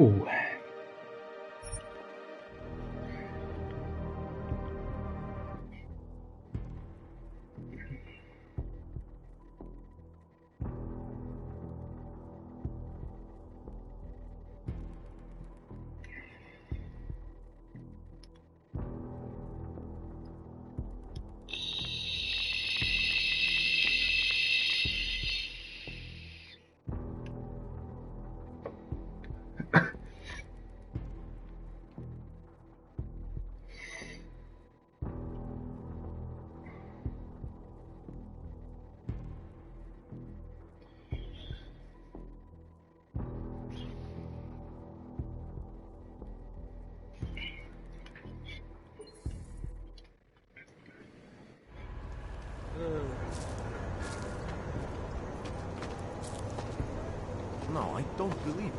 Ooh. No, I don't believe it.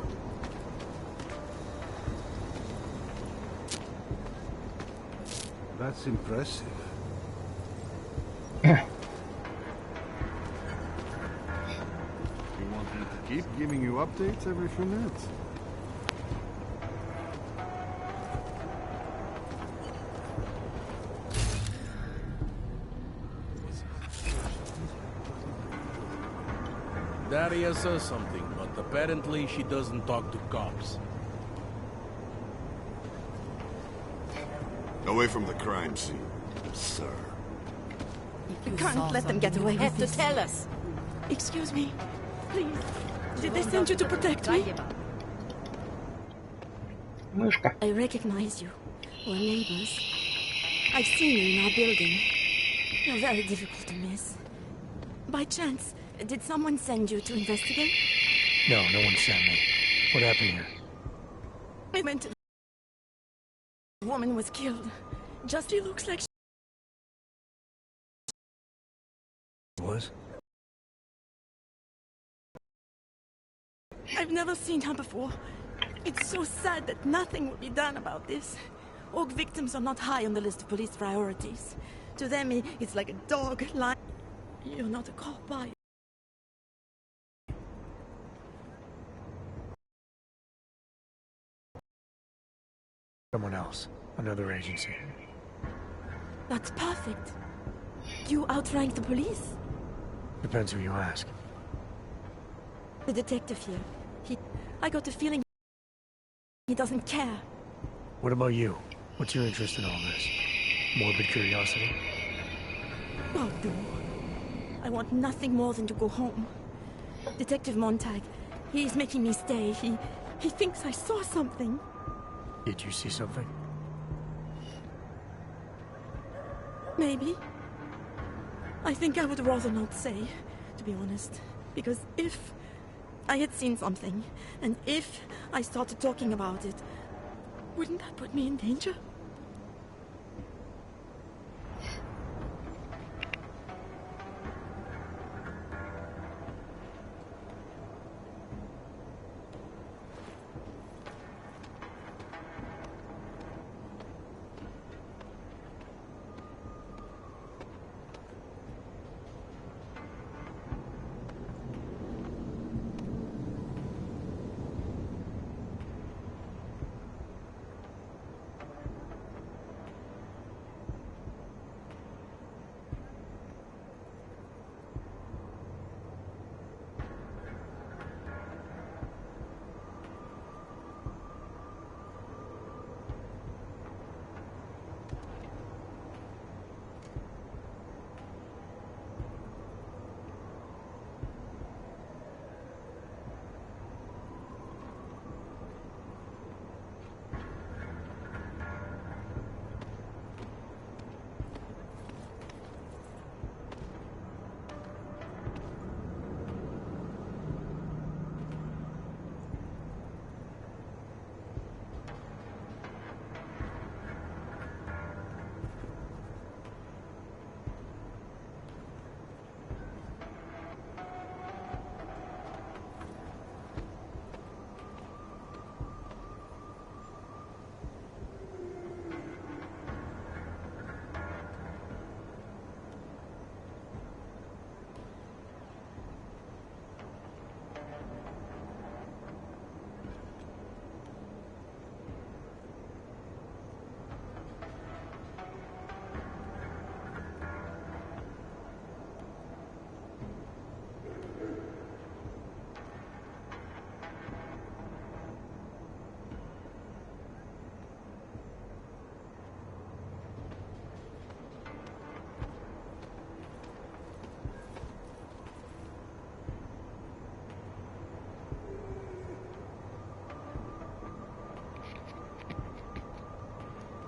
That's impressive. You want me to keep giving you updates every few minutes? Daria says something, but apparently she doesn't talk to cops. Away from the crime scene, sir. You can't let them get away with this. To tell us. Excuse me. Please. Did they send you to protect me? Мышка. I recognize you. We're neighbors. I've seen you in our building. You're very difficult to miss. By chance, did someone send you to investigate? No, no one sent me. What happened here? I went to... The woman was killed. Just it looks like she Was? I've never seen her before. It's so sad that nothing will be done about this. Orc victims are not high on the list of police priorities. To them, it's like a dog lying. You're not a cop, are you? Someone else. Another agency. That's perfect. You outrank the police? Depends who you ask. The detective here. I got the feeling he doesn't care. What about you? What's your interest in all this? Morbid curiosity? Oh, no. I want nothing more than to go home. Detective Montag, he's making me stay. He thinks I saw something. Did you see something? Maybe. I think I would rather not say, to be honest. Because if I had seen something, and if I started talking about it, wouldn't that put me in danger?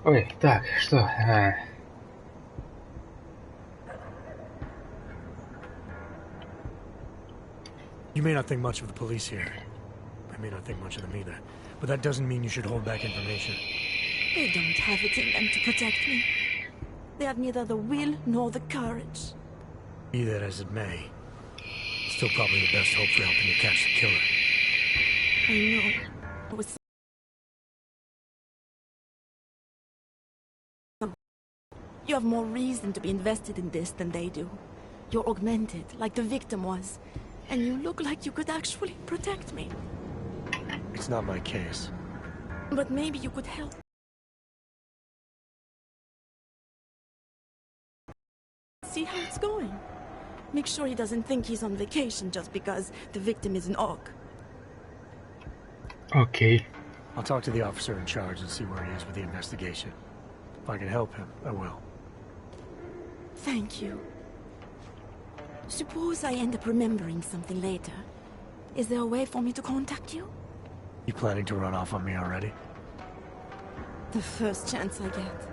Ой, так, что? You may not think much of the police here. I may not think much of them either. But that doesn't mean you should hold back information. They don't have it in them to protect me. They have neither the will nor the courage. Be that as it may, still probably the best hope for helping you catch the killer. I know. It was You have more reason to be invested in this than they do. You're augmented, like the victim was. And you look like you could actually protect me. It's not my case. But maybe you could help. See how it's going. Make sure he doesn't think he's on vacation just because the victim is an orc. Окей. I'll talk to the officer in charge and see where he is with the investigation. If I can help him, I will. Thank you. Suppose I end up remembering something later. Is there a way for me to contact you? You planning to run off on me already? The first chance I get.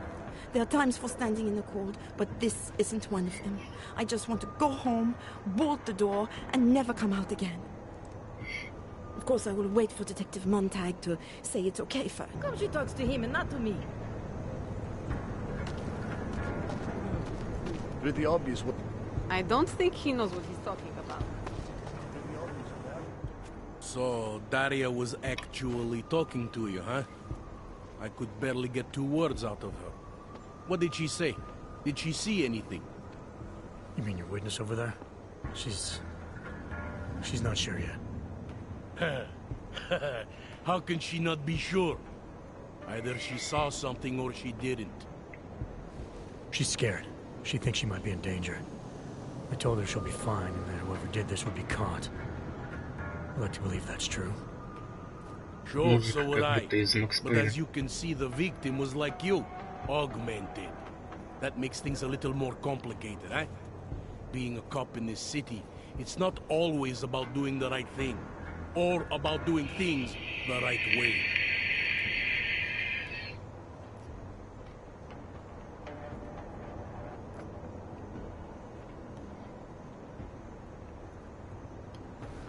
There are times for standing in the cold, but this isn't one of them. I just want to go home, bolt the door, and never come out again. Of course, I will wait for Detective Montag to say it's okay first. Come, she talks to him and not to me. Pretty obvious what... I don't think he knows what he's talking about. So, Daria was actually talking to you, huh? I could barely get 2 words out of her. What did she say? Did she see anything? You mean your witness over there? She's not sure yet. How can she not be sure? Either she saw something or she didn't. She's scared. She thinks she might be in danger. I told her she'll be fine and that whoever did this would be caught. I'd like to believe that's true. Sure, so would Как I. будто из But Макспеля. as you can see, the victim was like you, augmented. That makes things a little more complicated, eh? Being a cop in this city, it's not always about doing the right thing, or about doing things the right way.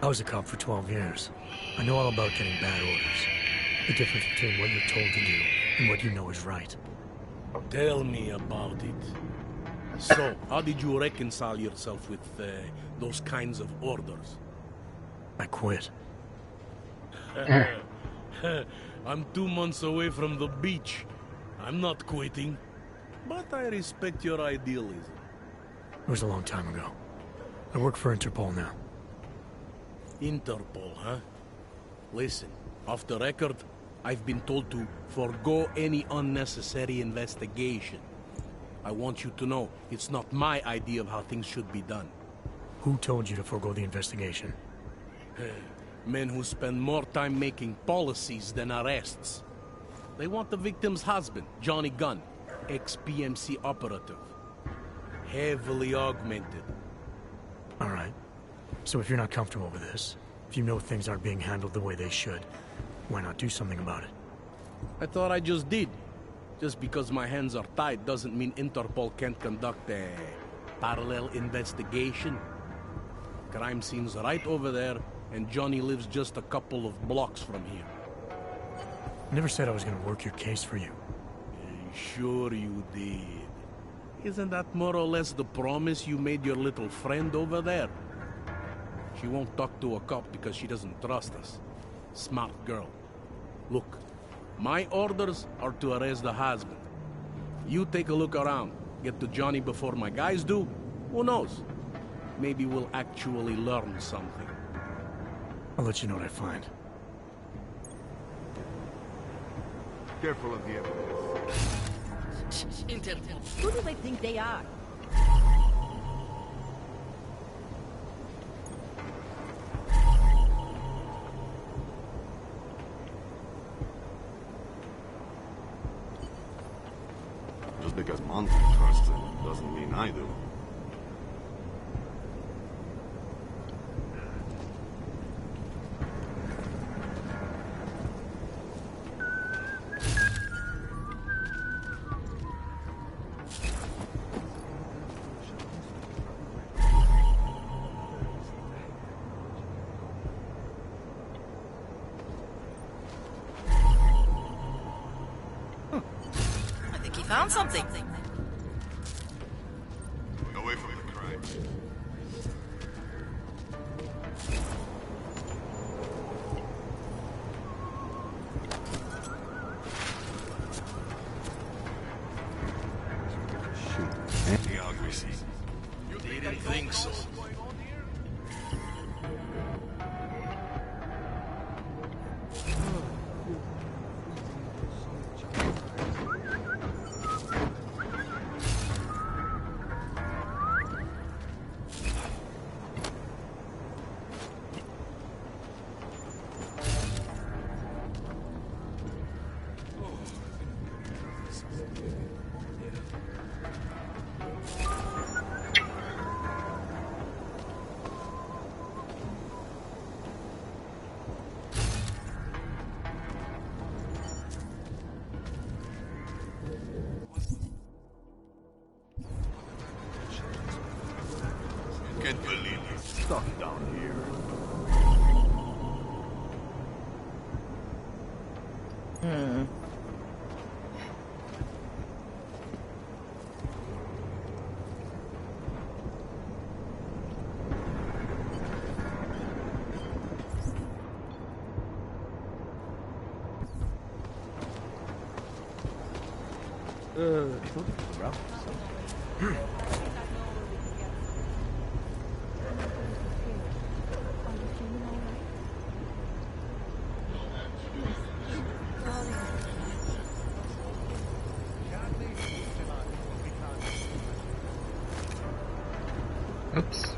I was a cop for 12 years. I know all about getting bad orders. The difference between what you're told to do and what you know is right. Tell me about it. So, how did you reconcile yourself with those kinds of orders? I quit. I'm 2 months away from the beach. I'm not quitting. But I respect your idealism. It was a long time ago. I work for Interpol now. Interpol, huh? Listen, off the record, I've been told to forgo any unnecessary investigation. I want you to know, it's not my idea of how things should be done. Who told you to forego the investigation? Men who spend more time making policies than arrests. They want the victim's husband, Johnny Gunn, ex-PMC operative. Heavily augmented. All right. So if you're not comfortable with this, if you know things aren't being handled the way they should, why not do something about it? I thought I just did. Just because my hands are tied doesn't mean Interpol can't conduct a parallel investigation. Crime scene's right over there, and Johnny lives just a couple of blocks from here. I never said I was going to work your case for you. Sure you did. Isn't that more or less the promise you made your little friend over there? She won't talk to a cop because she doesn't trust us. Smart girl. Look, my orders are to arrest the husband. You take a look around. Get to Johnny before my guys do. Who knows? Maybe we'll actually learn something. I'll let you know what I find. Careful of the evidence. Who do they think they are? Just because Monty trusts him doesn't mean I do. something. Away from the crime. Hypocrisy. Didn't think so. Can't believe it. Stuck down here. Oops.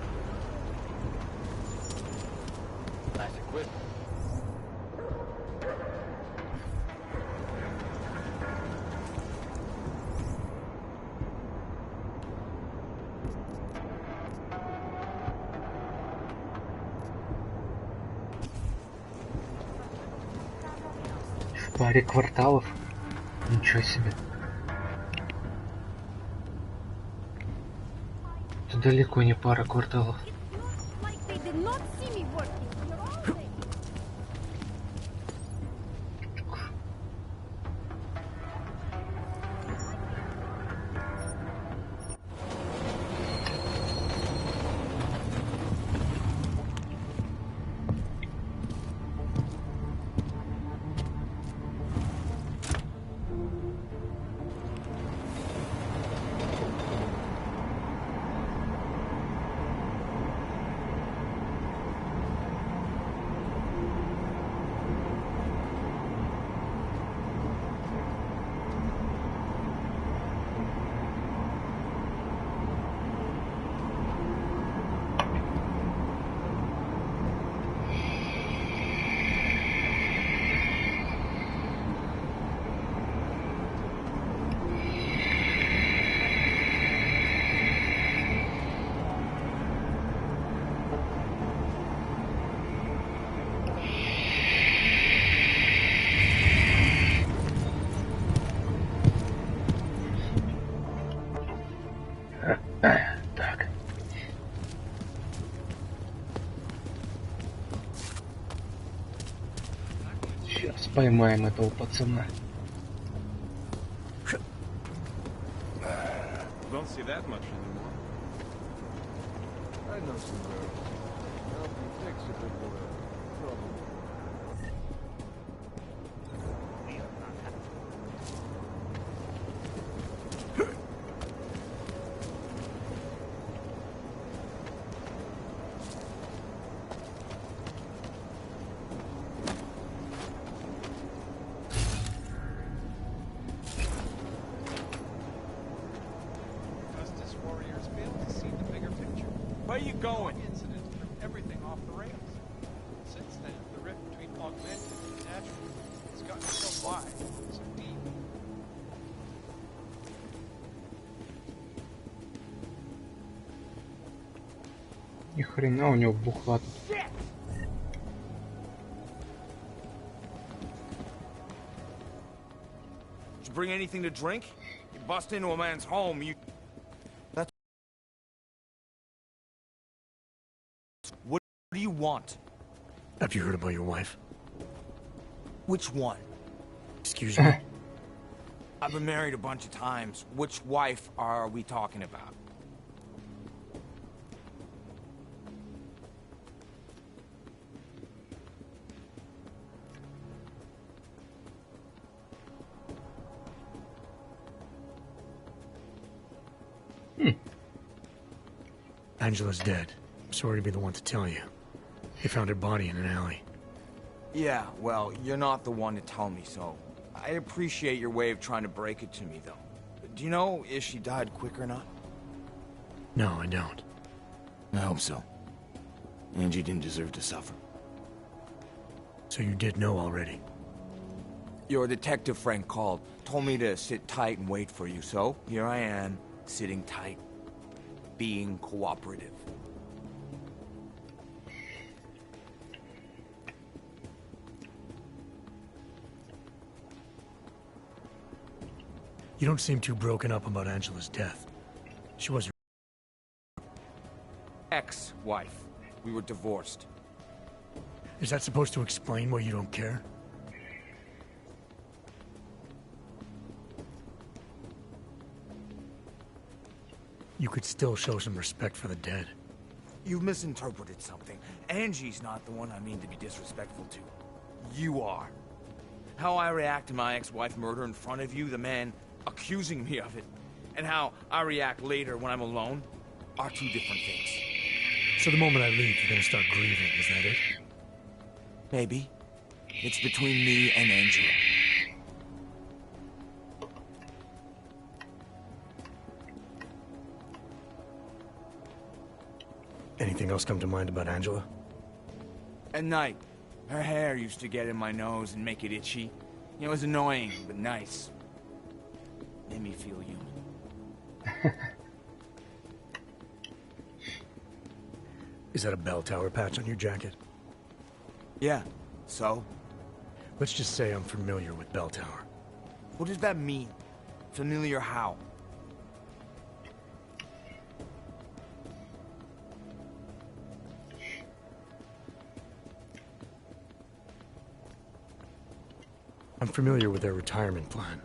В паре кварталов. Ничего себе. Это далеко не пара кварталов. Так. Сейчас поймаем этого пацана. Don't see that much anymore. I know some girls. Help you fix a bit of a problem. Where are you going? Incident threw everything off the rails. Since then, the rift between augmented and natural has gotten so wide, so deep. Ни хрена у него бухла. Did you bring anything to drink? You bust into a man's home, you... What do you want? Have you heard about your wife? Which one? Excuse me. I've been married a bunch of times. Which wife are we talking about? Angela's dead. I'm sorry to be the one to tell you. They found her body in an alley. Yeah, well, you're not the one to tell me so. I appreciate your way of trying to break it to me, though. Do you know if she died quick or not? No, I don't. I hope so. Angie didn't deserve to suffer. So you did know already? Your detective friend called, told me to sit tight and wait for you, so here I am, sitting tight, being cooperative. You don't seem too broken up about Angela's death. She was your Ex-wife. We were divorced. Is that supposed to explain why you don't care? You could still show some respect for the dead. You've misinterpreted something. Angie's not the one I mean to be disrespectful to. You are. How I react to my ex-wife murder in front of you, the man accusing me of it, and how I react later when I'm alone, are two different things. So the moment I leave, you're gonna start grieving, is that it? Maybe. It's between me and Angela. Anything else come to mind about Angela? At night, her hair used to get in my nose and make it itchy. It was annoying, but nice. Made me feel human. Is that a bell tower patch on your jacket? Yeah, so? Let's just say I'm familiar with bell tower. What does that mean? Familiar how? I'm familiar with their retirement plan.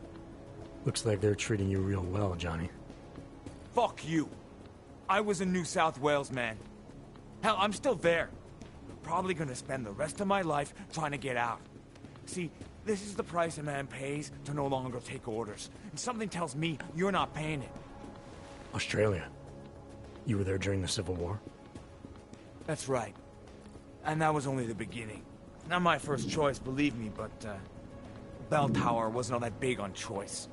Looks like they're treating you real well, Johnny. Fuck you. I was a New South Wales man. Hell, I'm still there. Probably gonna spend the rest of my life trying to get out. See, this is the price a man pays to no longer take orders. And something tells me you're not paying it. Australia. You were there during the Civil War? That's right. And that was only the beginning. Not my first choice, believe me, but, Bell Tower wasn't all that big on choice.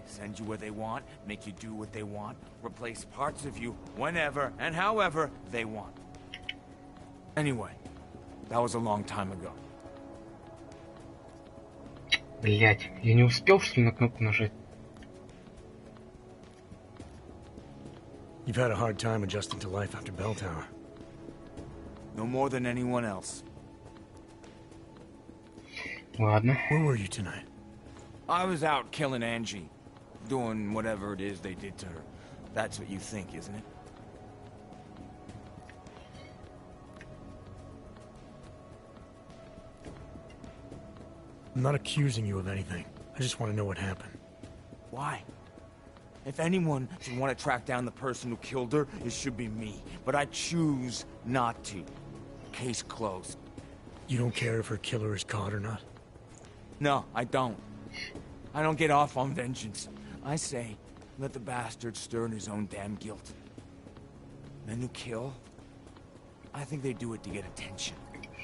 Send you where they want, make you do what they want, replace parts of you whenever and however they want. Anyway, that was a long time ago. Блять, я не успел, что ли, на кнопку нажать? You've had a hard time adjusting to life after Bell Tower. No more than anyone else. Ладно. Where were you tonight? I was out killing Angie. Doing whatever it is they did to her. That's what you think, isn't it? I'm not accusing you of anything. I just want to know what happened. Why? If anyone should want to track down the person who killed her, it should be me. But I choose not to. Case closed. You don't care if her killer is caught or not? No, I don't. I don't get off on vengeance. I say, let the bastard stir in his own damn guilt. Men who kill, I think they do it to get attention.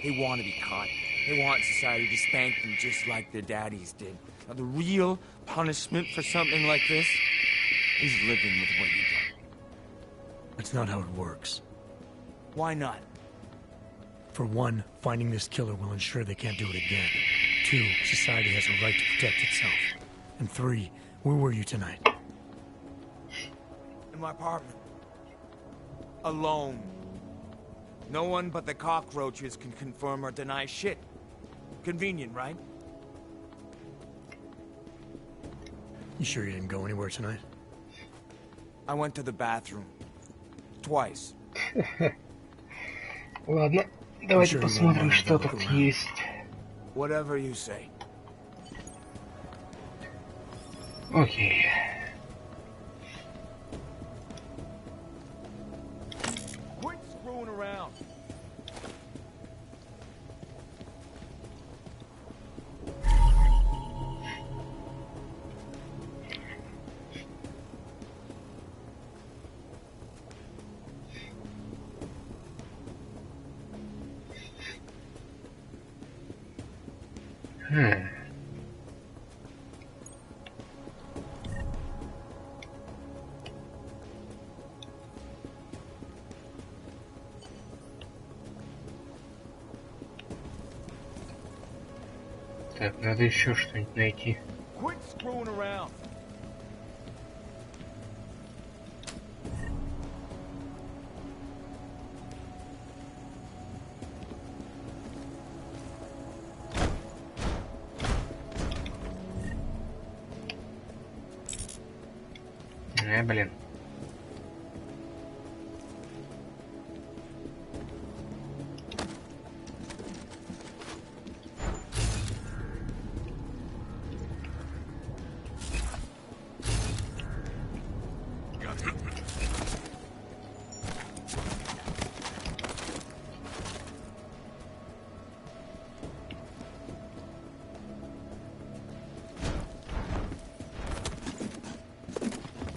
They want to be caught. They want society to spank them just like their daddies did. Now, the real punishment for something like this is living with what you did. That's not how it works. Why not? For one, finding this killer will ensure they can't do it again. 2, society has a right to protect itself. And 3, where were you tonight? In my apartment. Alone. No one but the cockroaches can confirm or deny shit. Convenient, right? You sure you didn't go anywhere tonight? I went to the bathroom. Twice. Ладно, давайте sure you посмотрим, won't что look тут around. есть. Whatever you say. Окей. Quit screwing around. Так, надо еще что-нибудь найти. Quit screwing around. Блин.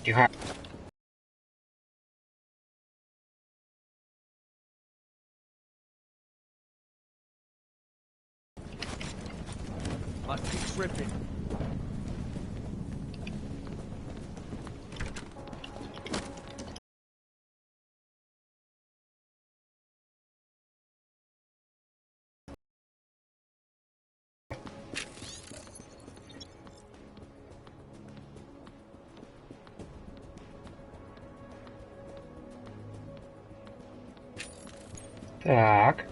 Тихо. Let's keep tripping. Так.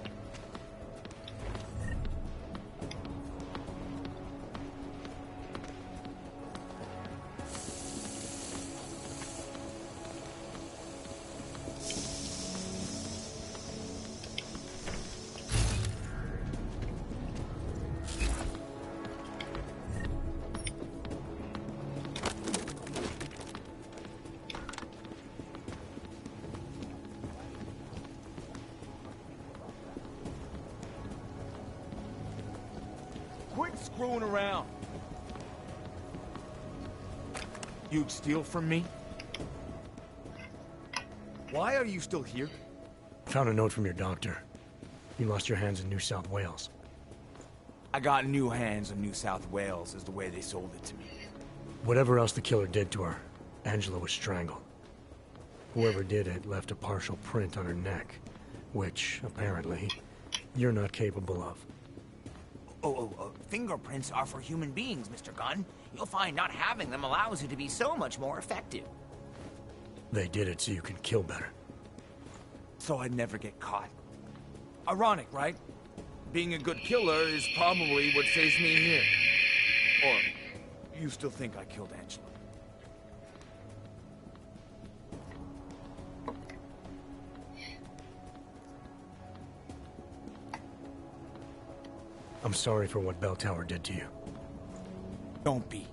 Quit screwing around. You'd steal from me? Why are you still here? Found a note from your doctor. You lost your hands in New South Wales. I got new hands in New South Wales, is the way they sold it to me. Whatever else the killer did to her, Angela was strangled. Whoever did it left a partial print on her neck, which, apparently, you're not capable of. Fingerprints are for human beings, Mr. Gunn. You'll find not having them allows you to be so much more effective. They did it so you can kill better. So I'd never get caught. Ironic, right? Being a good killer is probably what saves me here. Or, you still think I killed Angela? I'm sorry for what Bell Tower did to you. Don't be.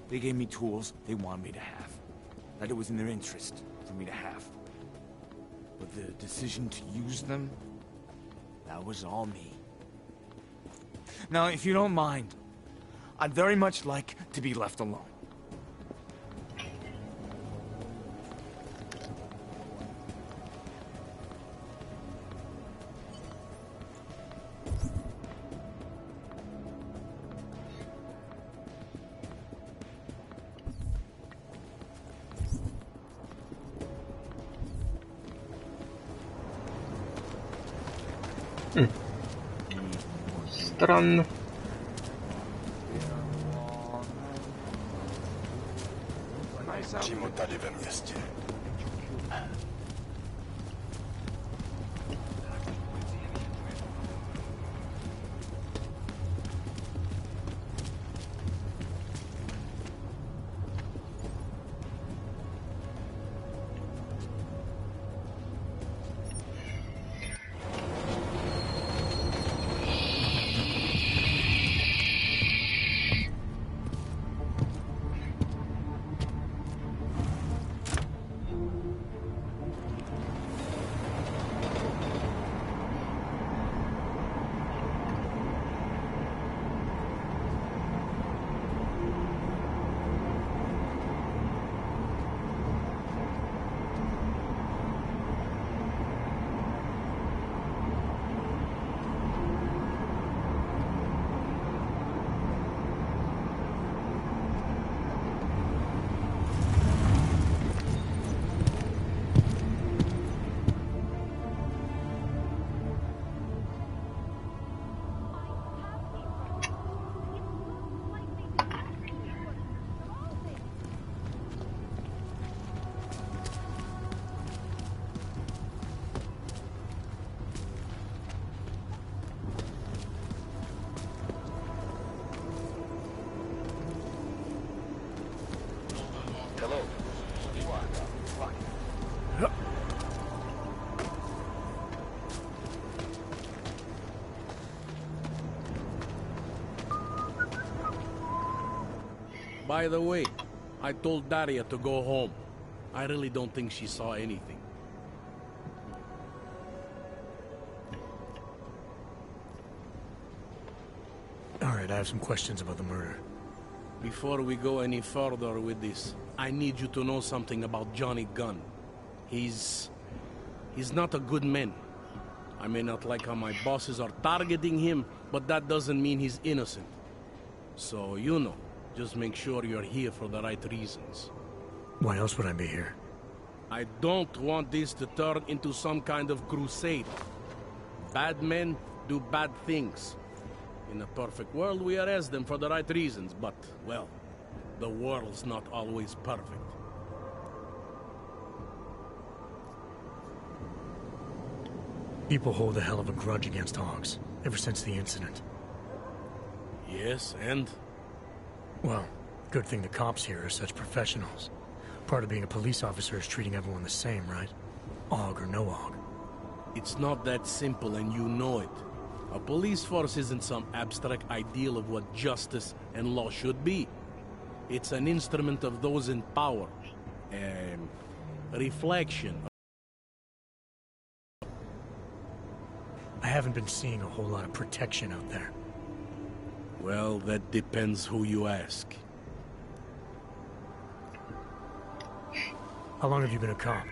They gave me tools they wanted me to have. That it was in their interest for me to have. But the decision to use them, that was all me. Now, if you don't mind, I'd very much like to be left alone. Странно. Чему дали вы вместе? By the way, I told Daria to go home. I really don't think she saw anything. Alright, I have some questions about the murder. Before we go any further with this, I need you to know something about Johnny Gunn. He's not a good man. I may not like how my bosses are targeting him, but that doesn't mean he's innocent. So, you know, just make sure you're here for the right reasons. Why else would I be here? I don't want this to turn into some kind of crusade. Bad men do bad things. In a perfect world, we arrest them for the right reasons, but, well, the world's not always perfect. People hold a hell of a grudge against hogs, ever since the incident. Yes, and? Well, good thing the cops here are such professionals. Part of being a police officer is treating everyone the same, right? Og or no Og. It's not that simple, and you know it. A police force isn't some abstract ideal of what justice and law should be. It's an instrument of those in power. Reflection. I haven't been seeing a whole lot of protection out there. Well, that depends who you ask. How long have you been a cop?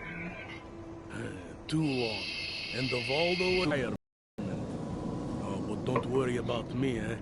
Too long. And of all the wire. Oh, but don't worry about me, eh?